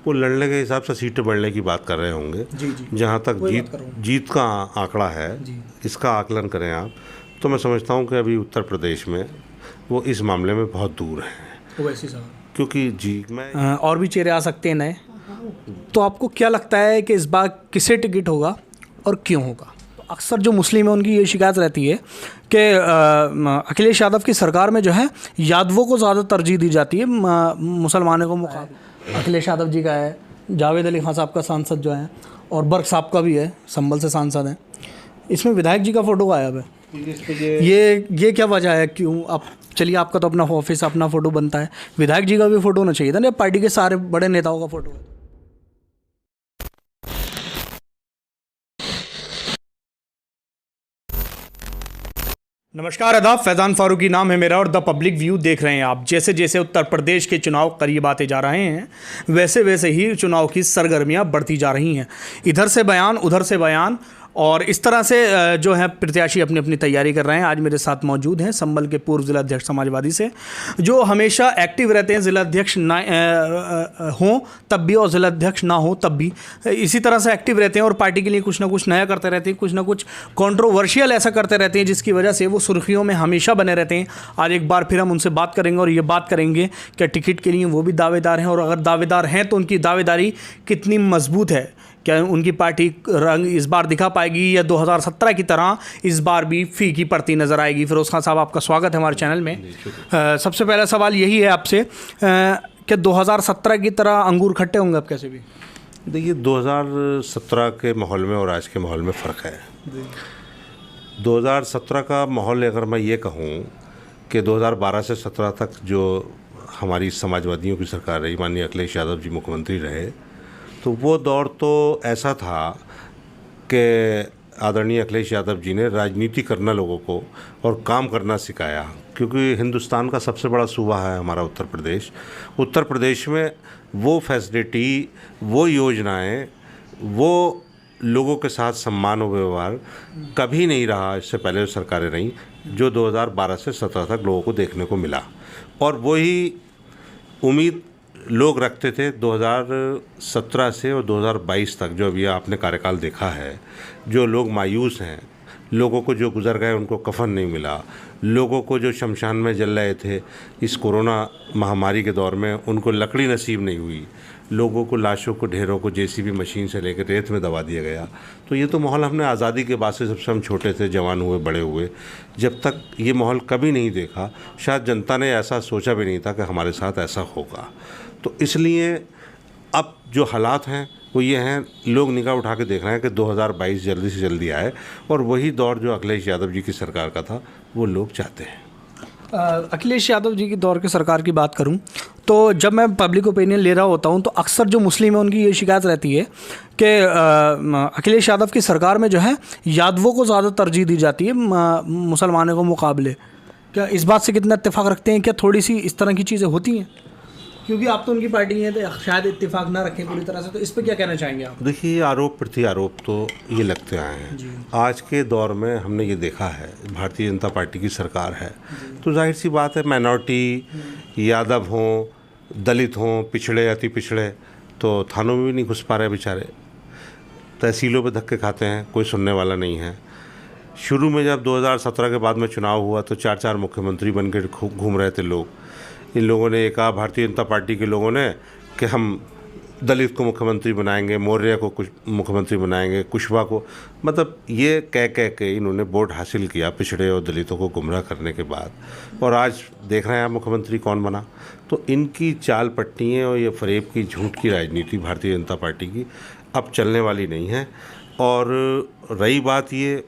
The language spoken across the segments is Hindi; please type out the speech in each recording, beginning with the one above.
वो लड़ने के हिसाब से सीटें बढ़ने की बात कर रहे होंगे। जी जी, जहाँ तक वही बात कर रहा हूँ। जीत का आंकड़ा है, जी। इसका आकलन करें आप, तो मैं समझता हूँ कि अभी उत्तर प्रदेश में वो इस मामले में बहुत दूर हैं। वैसे साहब, क्योंकि जी मैं और भी चेहरे आ सकते हैं नए, तो आपको क्या लगता है कि इस बार किसे टिकट होगा और क्यों होगा? तो अक्सर जो मुस्लिम है उनकी ये शिकायत रहती है कि अखिलेश यादव की सरकार में जो है यादवों को ज़्यादा तरजीह दी जाती है मुसलमानों को मुकाबले। अखिलेश यादव जी का है, जावेद अली खान साहब का सांसद जो है, और बर्क साहब का भी है, संभल से सांसद हैं। इसमें विधायक जी का फ़ोटो गायब है। ये क्या वजह है, क्यों? आप चलिए, आपका तो अपना ऑफिस, अपना फ़ोटो बनता है, विधायक जी का भी फ़ोटो होना चाहिए था ना, पार्टी के सारे बड़े नेताओं का फ़ोटो है। नमस्कार, आदाब, फैज़ान फारूकी नाम है मेरा और द पब्लिक व्यू देख रहे हैं आप। जैसे जैसे उत्तर प्रदेश के चुनाव करीब आते जा रहे हैं, वैसे वैसे ही चुनाव की सरगर्मियां बढ़ती जा रही हैं। इधर से बयान, उधर से बयान, और इस तरह से जो है प्रत्याशी अपनी अपनी तैयारी कर रहे हैं। आज मेरे साथ मौजूद हैं संभल के पूर्व जिलाध्यक्ष समाजवादी से, जो हमेशा एक्टिव रहते हैं, जिलाध्यक्ष ना हों तब भी और जिलाध्यक्ष ना हो तब भी इसी तरह से एक्टिव रहते हैं और पार्टी के लिए कुछ ना कुछ नया करते रहते हैं, कुछ ना कुछ कंट्रोवर्शियल ऐसा करते रहते हैं जिसकी वजह से वो सुर्खियों में हमेशा बने रहते हैं। आज एक बार फिर हम उनसे बात करेंगे और ये बात करेंगे कि टिकट के लिए वो भी दावेदार हैं, और अगर दावेदार हैं तो उनकी दावेदारी कितनी मजबूत है। क्या उनकी पार्टी रंग इस बार दिखा पाएगी या 2017 की तरह इस बार भी फीकी पड़ती नज़र आएगी? फिरोज़ खान साहब, आपका स्वागत है हमारे चैनल में। सबसे पहला सवाल यही है आपसे कि 2017 की तरह अंगूर खट्टे होंगे अब कैसे भी? देखिए, 2017 के माहौल में और आज के माहौल में फ़र्क है। 2017 का माहौल अगर मैं ये कहूँ कि 2012 से 17 तक जो हमारी समाजवादियों की सरकार रही, माननीय अखिलेश यादव जी मुख्यमंत्री रहे, तो वो दौर तो ऐसा था कि आदरणीय अखिलेश यादव जी ने राजनीति करना लोगों को और काम करना सिखाया। क्योंकि हिंदुस्तान का सबसे बड़ा सूबा है हमारा उत्तर प्रदेश। उत्तर प्रदेश में वो फैसिलिटी, वो योजनाएं, वो लोगों के साथ सम्मान और व्यवहार कभी नहीं रहा, इससे पहले जो सरकारें रहीं, जो 2012 से 17 तक लोगों को देखने को मिला। और वही उम्मीद लोग रखते थे 2017 से और 2022 तक। जो अभी आपने कार्यकाल देखा है, जो लोग मायूस हैं, लोगों को जो गुजर गए उनको कफन नहीं मिला, लोगों को जो शमशान में जल रहे थे इस कोरोना महामारी के दौर में उनको लकड़ी नसीब नहीं हुई, लोगों को लाशों को, ढेरों को जेसीबी मशीन से लेकर रेत में दबा दिया गया। तो ये तो माहौल हमने आज़ादी के बाद से, सबसे हम छोटे थे, जवान हुए, बड़े हुए, जब तक ये माहौल कभी नहीं देखा। शायद जनता ने ऐसा सोचा भी नहीं था कि हमारे साथ ऐसा होगा। तो इसलिए अब जो हालात हैं वो ये हैं, लोग निगाह उठा के देख रहे हैं कि 2022 जल्दी से जल्दी आए और वही दौर जो अखिलेश यादव जी की सरकार का था वो लोग चाहते हैं। अखिलेश यादव जी की दौर के सरकार की बात करूं तो जब मैं पब्लिक ओपिनियन ले रहा होता हूं तो अक्सर जो मुस्लिम है उनकी ये शिकायत रहती है कि अखिलेश यादव की सरकार में जो है यादवों को ज़्यादा तरजीह दी जाती है मुसलमानों को मुकाबले। क्या इस बात से कितना इत्तेफाक रखते हैं? क्या थोड़ी सी इस तरह की चीज़ें होती हैं? क्योंकि आप तो उनकी पार्टी हैं तो शायद इत्तेफाक ना रखें पूरी तरह से, तो इस पर क्या कहना चाहेंगे आप? देखिए, आरोप प्रति आरोप तो ये लगते आए हैं। आज के दौर में हमने ये देखा है, भारतीय जनता पार्टी की सरकार है, तो जाहिर सी बात है माइनॉरिटी, यादव हों, दलित हों, पिछड़े, अति पिछड़े, तो थानों में भी नहीं घुस पा रहे बेचारे, तहसीलों पे धक्के खाते हैं, कोई सुनने वाला नहीं है। शुरू में जब 2017 के बाद में चुनाव हुआ तो 4-4 मुख्यमंत्री बन के घूम रहे थे लोग। इन लोगों ने ये कहा, भारतीय जनता पार्टी के लोगों ने, कि हम दलित को मुख्यमंत्री बनाएंगे, मौर्य को कुछ मुख्यमंत्री बनाएंगे, कुशवाहा को, मतलब ये कह के इन्होंने वोट हासिल किया पिछड़े और दलितों को गुमराह करने के बाद। और आज देख रहे हैं आप मुख्यमंत्री कौन बना। तो इनकी चाल पट्टियाँ और ये फरेब की, झूठ की राजनीति भारतीय जनता पार्टी की अब चलने वाली नहीं है। और रही बात ये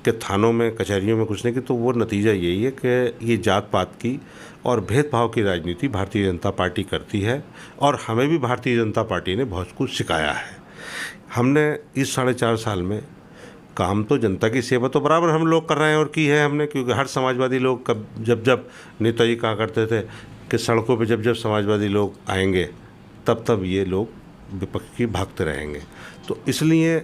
कि थानों में, कचहरियों में घुसने की, तो वो नतीजा यही है कि ये जात पात की और भेदभाव की राजनीति भारतीय जनता पार्टी करती है। और हमें भी भारतीय जनता पार्टी ने बहुत कुछ सिखाया है। हमने इस 4.5 साल में काम तो, जनता की सेवा तो बराबर हम लोग कर रहे हैं और की है हमने, क्योंकि हर समाजवादी लोग जब नेताजी कहा करते थे कि सड़कों पे जब समाजवादी लोग आएंगे तब ये लोग विपक्ष की भागते रहेंगे। तो इसलिए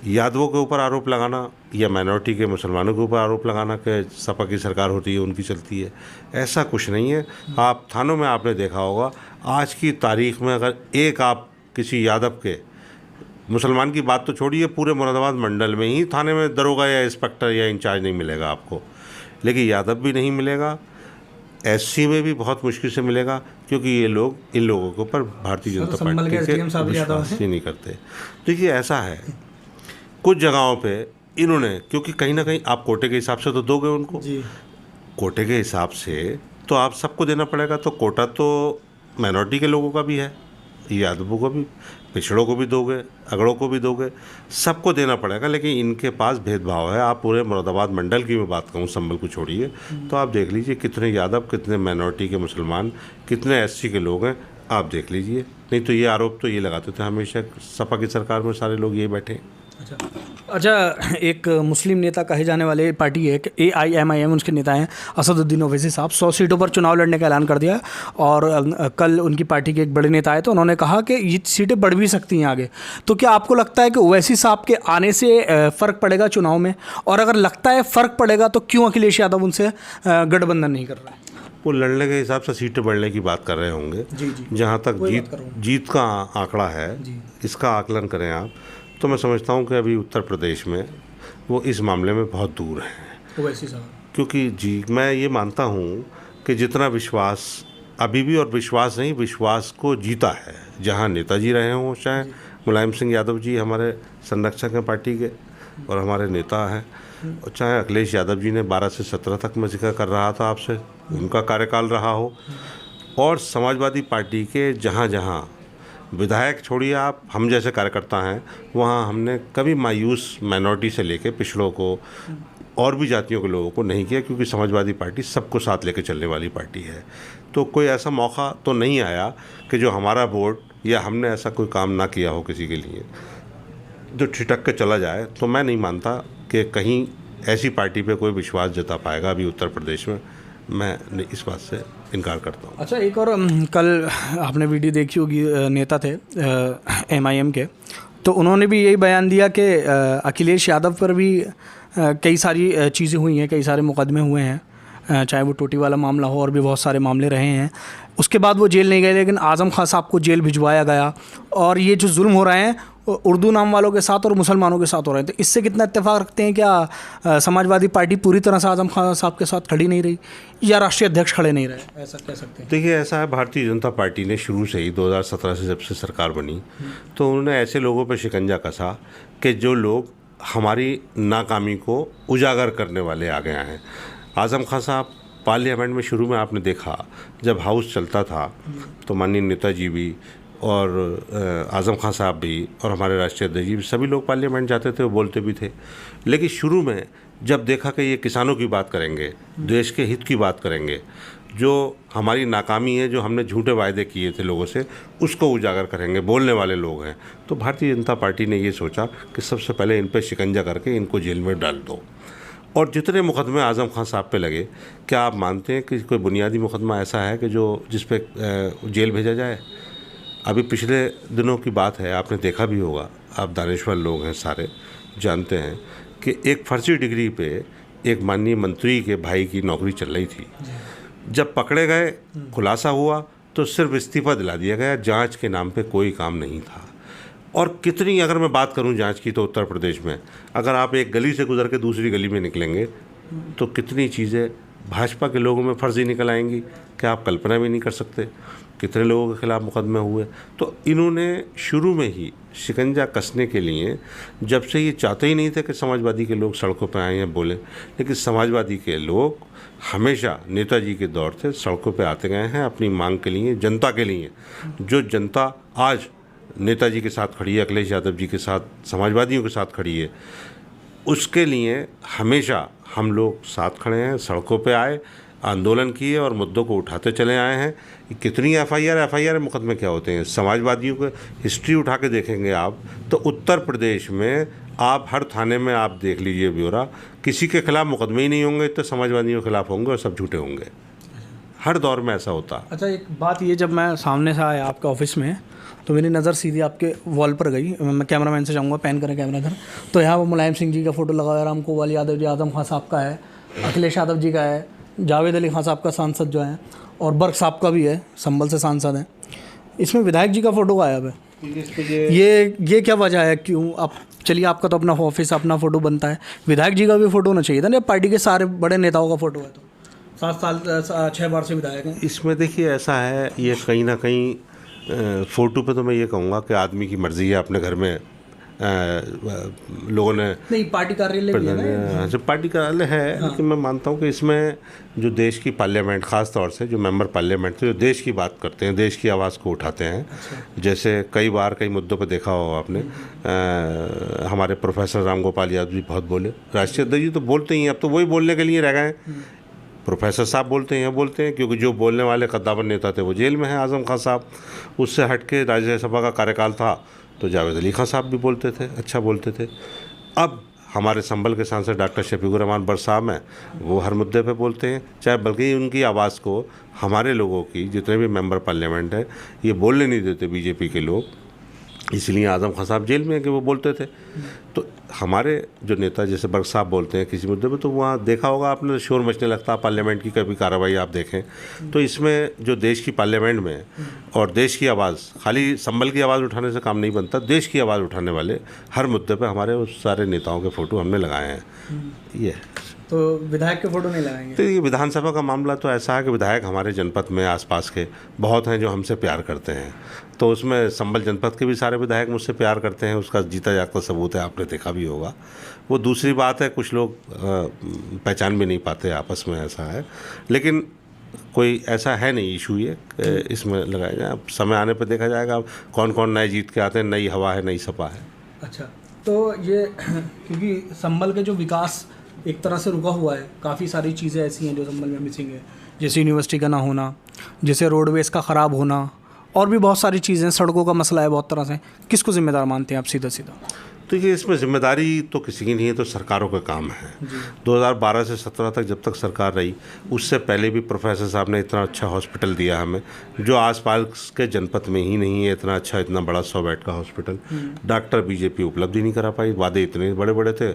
यादवों के ऊपर आरोप लगाना या माइनॉरिटी के मुसलमानों के ऊपर आरोप लगाना कि सपा की सरकार होती है उनकी चलती है, ऐसा कुछ नहीं है। आप थानों में आपने देखा होगा, आज की तारीख में अगर एक आप किसी यादव के, मुसलमान की बात तो छोड़िए, पूरे मुरादाबाद मंडल में ही थाने में दरोगा या इंस्पेक्टर या इंचार्ज नहीं मिलेगा आपको, लेकिन यादव भी नहीं मिलेगा, एससी में भी बहुत मुश्किल से मिलेगा, क्योंकि ये लोग इन लोगों के ऊपर भारतीय जनता पार्टी के विश्वास ही नहीं करते। देखिए ऐसा है, कुछ जगहों पे इन्होंने, क्योंकि कहीं ना कहीं आप कोटे के हिसाब से तो दोगे उनको जी। कोटे के हिसाब से तो आप सबको देना पड़ेगा, तो कोटा तो माइनॉरिटी के लोगों का भी है, यादवों को भी, पिछड़ों को भी दोगे, अगड़ों को भी दोगे, सबको देना पड़ेगा। लेकिन इनके पास भेदभाव है। आप पूरे मुरादाबाद मंडल की मैं बात कहूँ, संभल को छोड़िए, तो आप देख लीजिए कितने यादव, कितने माइनॉरिटी के मुसलमान, कितने एससी के लोग हैं, आप देख लीजिए। नहीं तो ये आरोप तो ये लगाते थे हमेशा, सपा की सरकार में सारे लोग ये बैठे। अच्छा, एक मुस्लिम नेता कहे जाने वाले पार्टी है कि AIMIM, उसके नेता हैं असदुद्दीन ओवैसी साहब, 100 सीटों पर चुनाव लड़ने का ऐलान कर दिया। और कल उनकी पार्टी के एक बड़े नेता आए तो उन्होंने कहा कि ये सीटें बढ़ भी सकती हैं आगे। तो क्या आपको लगता है कि ओवैसी साहब के आने से फ़र्क पड़ेगा चुनाव में? और अगर लगता है फ़र्क पड़ेगा तो क्यों अखिलेश यादव उनसे गठबंधन नहीं कर रहा है? वो लड़ने के हिसाब से सीटें बढ़ने की बात कर रहे होंगे। जहाँ तक जीत का आंकड़ा है, इसका आकलन करें आप, तो मैं समझता हूँ कि अभी उत्तर प्रदेश में वो इस मामले में बहुत दूर हैं ओवैसी साहब, क्योंकि जी मैं ये मानता हूँ कि जितना विश्वास अभी भी, और विश्वास नहीं, विश्वास को जीता है, जहाँ नेताजी रहे हों, चाहे मुलायम सिंह यादव जी हमारे संरक्षक हैं पार्टी के और हमारे नेता हैं, और चाहे अखिलेश यादव जी ने 12 से 17 तक मैं जिक्र कर रहा था आपसे, उनका कार्यकाल रहा हो, और समाजवादी पार्टी के जहाँ जहाँ विधायक छोड़िए आप, हम जैसे कार्यकर्ता हैं, वहाँ हमने कभी मायूस माइनॉरिटी से लेके पिछड़ों को और भी जातियों के लोगों को नहीं किया, क्योंकि समाजवादी पार्टी सबको साथ लेके चलने वाली पार्टी है। तो कोई ऐसा मौका तो नहीं आया कि जो हमारा वोट या हमने ऐसा कोई काम ना किया हो किसी के लिए जो छिटक के चला जाए। तो मैं नहीं मानता कि कहीं ऐसी पार्टी पे कोई विश्वास जता पाएगा अभी उत्तर प्रदेश में, मैं इस बात से इनकार करता हूँ। अच्छा, एक और, कल आपने वीडियो देखी होगी, नेता थे MIM के, तो उन्होंने भी यही बयान दिया कि अखिलेश यादव पर भी कई सारी चीज़ें हुई हैं, कई सारे मुकदमे हुए हैं, चाहे वो टोटी वाला मामला हो और भी बहुत सारे मामले रहे हैं। उसके बाद वो जेल नहीं गए, लेकिन आज़म खान साहब को जेल भिजवाया गया। और ये जो जुल्म हो रहे हैं उर्दू नाम वालों के साथ और मुसलमानों के साथ हो रहे हैं, तो इससे कितना इत्तेफाक रखते हैं? क्या समाजवादी पार्टी पूरी तरह से आज़म खान साहब के साथ खड़ी नहीं रही, या राष्ट्रीय अध्यक्ष खड़े नहीं रहे, ऐसा कह सकते हैं? देखिए ऐसा है, भारतीय जनता पार्टी ने शुरू से ही 2017 से जब से सरकार बनी, तो उन्होंने ऐसे लोगों पर शिकंजा कसा कि जो लोग हमारी नाकामी को उजागर करने वाले आ गए हैं। आज़म खान साहब पार्लियामेंट में शुरू में आपने देखा, जब हाउस चलता था तो माननीय नेताजी भी और आज़म खान साहब भी और हमारे राष्ट्रीय अध्यक्ष भी, सभी लोग पार्लियामेंट जाते थे, वो बोलते भी थे। लेकिन शुरू में जब देखा कि ये किसानों की बात करेंगे, देश के हित की बात करेंगे, जो हमारी नाकामी है, जो हमने झूठे वायदे किए थे लोगों से, उसको उजागर करेंगे, बोलने वाले लोग हैं, तो भारतीय जनता पार्टी ने ये सोचा कि सबसे पहले इन पर शिकंजा करके इनको जेल में डाल दो। और जितने मुकदमे आज़म खान साहब पे लगे, क्या आप मानते हैं कि कोई बुनियादी मुकदमा ऐसा है कि जो जिस पे जेल भेजा जाए? अभी पिछले दिनों की बात है, आपने देखा भी होगा, आप दानिश्वर लोग हैं सारे, जानते हैं कि एक फर्जी डिग्री पे एक माननीय मंत्री के भाई की नौकरी चल रही थी। जब पकड़े गए, खुलासा हुआ, तो सिर्फ इस्तीफ़ा दिला दिया गया, जांच के नाम पे कोई काम नहीं था। और कितनी, अगर मैं बात करूं जांच की, तो उत्तर प्रदेश में अगर आप एक गली से गुजर के दूसरी गली में निकलेंगे तो कितनी चीज़ें भाजपा के लोगों में फर्जी निकल आएंगी कि आप कल्पना भी नहीं कर सकते। कितने लोगों के खिलाफ मुकदमे हुए। तो इन्होंने शुरू में ही शिकंजा कसने के लिए, जब से ये चाहते ही नहीं थे कि समाजवादी के लोग सड़कों पर आए या बोलें, लेकिन समाजवादी के लोग हमेशा नेताजी के दौर से सड़कों पर आते गए हैं अपनी मांग के लिए, जनता के लिए। जो जनता आज नेताजी के साथ खड़ी है, अखिलेश यादव जी के साथ, समाजवादियों के साथ खड़ी है, उसके लिए हमेशा हम लोग साथ खड़े हैं, सड़कों पे आए, आंदोलन किए और मुद्दों को उठाते चले आए हैं। कितनी एफआईआर मुकदमे क्या होते हैं समाजवादियों के, हिस्ट्री उठा के देखेंगे आप तो उत्तर प्रदेश में आप हर थाने में आप देख लीजिए ब्यौरा, किसी के खिलाफ मुकदमे ही नहीं होंगे, तो समाजवादियों के खिलाफ होंगे और सब झूठे होंगे। हर दौर में ऐसा होता। अच्छा, एक बात ये, जब मैं सामने से आया आपके ऑफिस में तो मेरी नज़र सीधी आपके वॉल पर गई। मैं कैमरामैन से चाहूँगा पैन करें कैमरा इधर, तो यहाँ वो मुलायम सिंह जी का फ़ोटो लगा हुआ है, राम गोपाल यादव जी, आज़म खान साहब का है, अखिलेश यादव जी का है, जावेद अली खान साहब का सांसद जो है, और बर्क साहब का भी है, संभल से सांसद हैं। इसमें विधायक जी का फ़ोटो गायब है। ये क्या वजह है, क्यों? आप चलिए, आपका तो अपना ऑफिस, अपना फ़ोटो बनता है, विधायक जी का भी फ़ोटो होना चाहिए था ना। पार्टी के सारे बड़े नेताओं का फ़ोटो है, तो 7 साल 6 बार से विधायक हैं। इसमें देखिए ऐसा है, ये कहीं ना कहीं फ़ोटो पे तो मैं ये कहूँगा कि आदमी की मर्ज़ी है। अपने घर में लोगों ने नहीं, पार्टी कार्यालय भी है ना, जो पार्टी कार्यालय है। लेकिन मैं मानता हूँ कि इसमें जो देश की पार्लियामेंट, ख़ास तौर से जो मेंबर पार्लियामेंट थे, जो देश की बात करते हैं, देश की आवाज़ को उठाते हैं। जैसे कई बार कई मुद्दों पर देखा होगा आपने, हमारे प्रोफेसर राम गोपाल यादव जी बहुत बोले, राष्ट्रीय अध्यक्ष जी तो बोलते ही हैं, अब तो वही बोलने के लिए रह गए हैं। प्रोफेसर साहब बोलते हैं, क्योंकि जो बोलने वाले कद्दावर नेता थे वो जेल में हैं, आज़म खान साहब। उससे हट के राज्यसभा का कार्यकाल था तो जावेद अली खान साहब भी बोलते थे, अच्छा बोलते थे। अब हमारे संभल के सांसद डॉक्टर शफीकुर रहमान बर साहब हैं, वो हर मुद्दे पे बोलते हैं, चाहे बल्कि उनकी आवाज़ को हमारे लोगों की, जितने भी मेंबर पार्लियामेंट हैं, ये बोलने नहीं देते बीजेपी के लोग, इसलिए आज़म खान साहब जेल में हैं कि वो बोलते थे। तो हमारे जो नेता जैसे बर्क साहब बोलते हैं किसी मुद्दे पे, तो वहाँ देखा होगा आपने, शोर मचने लगता है पार्लियामेंट की, कभी कार्रवाई आप देखें तो इसमें जो देश की पार्लियामेंट में और देश की आवाज़, खाली संभल की आवाज़ उठाने से काम नहीं बनता, देश की आवाज़ उठाने वाले हर मुद्दे पे हमारे उस सारे नेताओं के फ़ोटो हमने लगाए हैं। ये तो विधायक के फ़ोटो नहीं लगाएंगे? तो ये विधानसभा का मामला तो ऐसा है कि विधायक हमारे जनपद में आसपास के बहुत हैं जो हमसे प्यार करते हैं, तो उसमें संभल जनपद के भी सारे विधायक मुझसे प्यार करते हैं, उसका जीता जागता सबूत है, आपने देखा भी होगा। वो दूसरी बात है, कुछ लोग पहचान भी नहीं पाते आपस में, ऐसा है। लेकिन कोई ऐसा है नहीं इशू ये इसमें लगाया जाए, अब समय आने पर देखा जाएगा कौन कौन नए जीत के आते हैं, नई हवा है, नई सपा है। अच्छा, तो ये क्योंकि संभल के जो विकास एक तरह से रुका हुआ है, काफ़ी सारी चीज़ें ऐसी हैं जो संभल में मिसिंग है, जैसे यूनिवर्सिटी का ना होना, जैसे रोडवेज़ का ख़राब होना, और भी बहुत सारी चीज़ें, सड़कों का मसला है बहुत तरह से। किसको जिम्मेदार मानते हैं आप सीधा सीधा? तो ये इसमें जिम्मेदारी तो किसी की नहीं है, तो सरकारों का काम है। 2012 से 17 तक जब तक सरकार रही, उससे पहले भी प्रोफेसर साहब ने इतना अच्छा हॉस्पिटल दिया हमें, जो आसपास के जनपद में ही नहीं है इतना अच्छा, इतना बड़ा 100 बेड का हॉस्पिटल। डॉक्टर बीजेपी उपलब्धि नहीं करा पाई, वादे इतने बड़े बड़े थे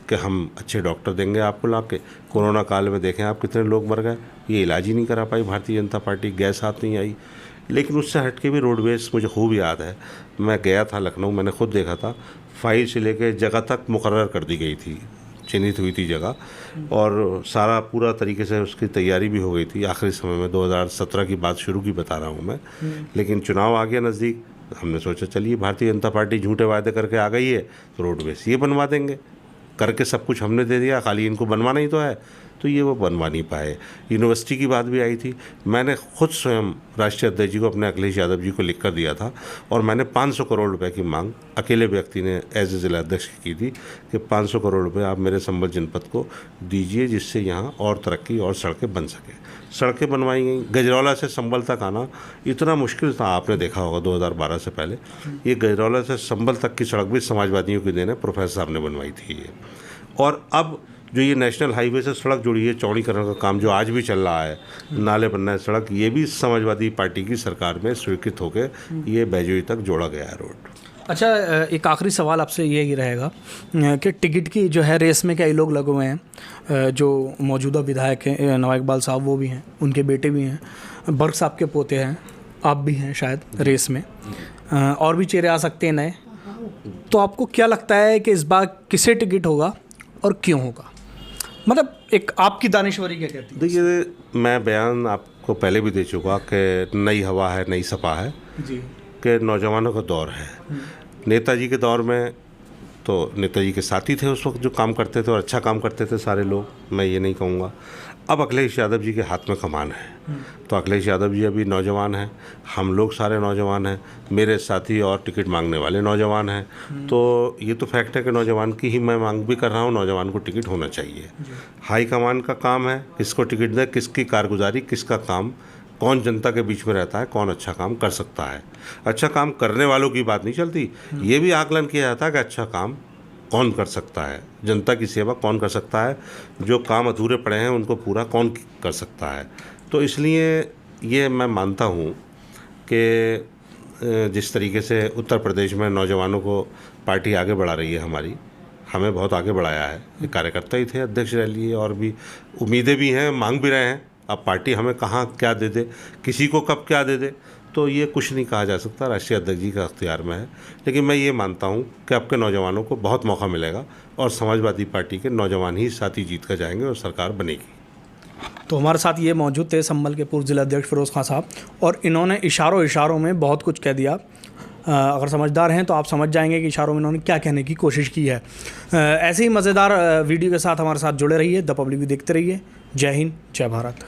कि हम अच्छे डॉक्टर देंगे आपको ला के। कोरोना काल में देखें आप कितने लोग मर गए, ये इलाज ही नहीं करा पाई भारतीय जनता पार्टी, गैस हाथ नहीं आई। लेकिन उससे हट के भी रोडवेज मुझे खूब याद है, मैं गया था लखनऊ, मैंने खुद देखा था, फाइल से लेके जगह तक मुकर्रर कर दी गई थी, चिन्हित हुई थी जगह, और सारा पूरा तरीके से उसकी तैयारी भी हो गई थी। आखिरी समय में 2017 की बात शुरू की बता रहा हूँ मैं, लेकिन चुनाव आ गया नज़दीक, हमने सोचा चलिए भारतीय जनता पार्टी झूठे वायदे करके आ गई है तो रोडवेज ये बनवा देंगे, करके सब कुछ हमने दे दिया, खाली इनको बनवाना ही तो है, तो ये वो बनवा नहीं पाए। यूनिवर्सिटी की बात भी आई थी, मैंने खुद स्वयं राष्ट्रीय अध्यक्ष जी को, अपने अखिलेश यादव जी को लिख कर दिया था, और मैंने 500 करोड़ रुपए की मांग अकेले व्यक्ति ने एज ए जिला अध्यक्ष की थी कि 500 करोड़ रुपए आप मेरे संभल जनपद को दीजिए, जिससे यहाँ और तरक्की और सड़कें बन सकें। सड़कें बनवाई गई। गजरौला से संभल तक आना इतना मुश्किल था, आपने देखा होगा 2012 से पहले, ये गजरौला से संभल तक की सड़क भी समाजवादियों की देन है, प्रोफेसर साहब ने बनवाई थी ये। और अब जो ये नेशनल हाईवे से सड़क जुड़ी है, चौड़ीकरण का काम जो आज भी चल रहा है, नाले बनना है, सड़क, ये भी समाजवादी पार्टी की सरकार में स्वीकृत होकर ये बैजोई तक जोड़ा गया है रोड। अच्छा, एक आखिरी सवाल आपसे ये ही रहेगा कि टिकट की जो है रेस में कई लोग लगे हुए हैं, जो मौजूदा विधायक हैं नवाब इकबाल साहब वो भी हैं, उनके बेटे भी हैं, बर्क साहब के पोते हैं, आप भी हैं शायद रेस में, और भी चेहरे आ सकते हैं नए। तो आपको क्या लगता है कि इस बार किसे टिकट होगा और क्यों होगा? मतलब एक आपकी दानिश्वरी क्या कहती है? देखिए, मैं बयान आपको पहले भी दे चुका कि नई हवा है, नई सपा है जी, के नौजवानों का दौर है। नेताजी के दौर में तो नेताजी के साथी थे उस वक्त जो काम करते थे, और अच्छा काम करते थे सारे लोग, मैं ये नहीं कहूँगा। अब अखिलेश यादव जी के हाथ में कमान है, तो अखिलेश यादव जी अभी नौजवान हैं, हम लोग सारे नौजवान हैं, मेरे साथी और टिकट मांगने वाले नौजवान हैं, तो ये तो फैक्ट है कि नौजवान की ही मैं मांग भी कर रहा हूँ, नौजवान को टिकट होना चाहिए। हाई कमान का काम है किसको टिकट दें, किसकी कारगुजारी, किसका काम, कौन जनता के बीच में रहता है, कौन अच्छा काम कर सकता है। अच्छा काम करने वालों की बात नहीं चलती, ये भी आकलन किया जाता है कि अच्छा काम कौन कर सकता है, जनता की सेवा कौन कर सकता है, जो काम अधूरे पड़े हैं उनको पूरा कौन कर सकता है। तो इसलिए ये मैं मानता हूँ कि जिस तरीके से उत्तर प्रदेश में नौजवानों को पार्टी आगे बढ़ा रही है हमारी, हमें बहुत आगे बढ़ाया है। ये कार्यकर्ता ही थे, अध्यक्ष रह लिए, और भी उम्मीदें भी हैं, मांग भी रहे हैं। अब पार्टी हमें कहाँ क्या दे दे, किसी को कब क्या दे दे, तो ये कुछ नहीं कहा जा सकता, राष्ट्रीय अध्यक्ष जी का अख्तियार में है। लेकिन मैं ये मानता हूँ कि अब के नौजवानों को बहुत मौका मिलेगा और समाजवादी पार्टी के नौजवान ही साथी जीत कर जाएंगे और सरकार बनेगी। तो हमारे साथ ये मौजूद थे संभल के पूर्व जिलाध्यक्ष फिरोज़ खां साहब, और इन्होंने इशारों में बहुत कुछ कह दिया। अगर समझदार हैं तो आप समझ जाएंगे कि इशारों में इन्होंने क्या कहने की कोशिश की है। ऐसे ही मज़ेदार वीडियो के साथ हमारे साथ जुड़े रहिए, द पब्लिक भी देखते रहिए। जय हिंद, जय भारत।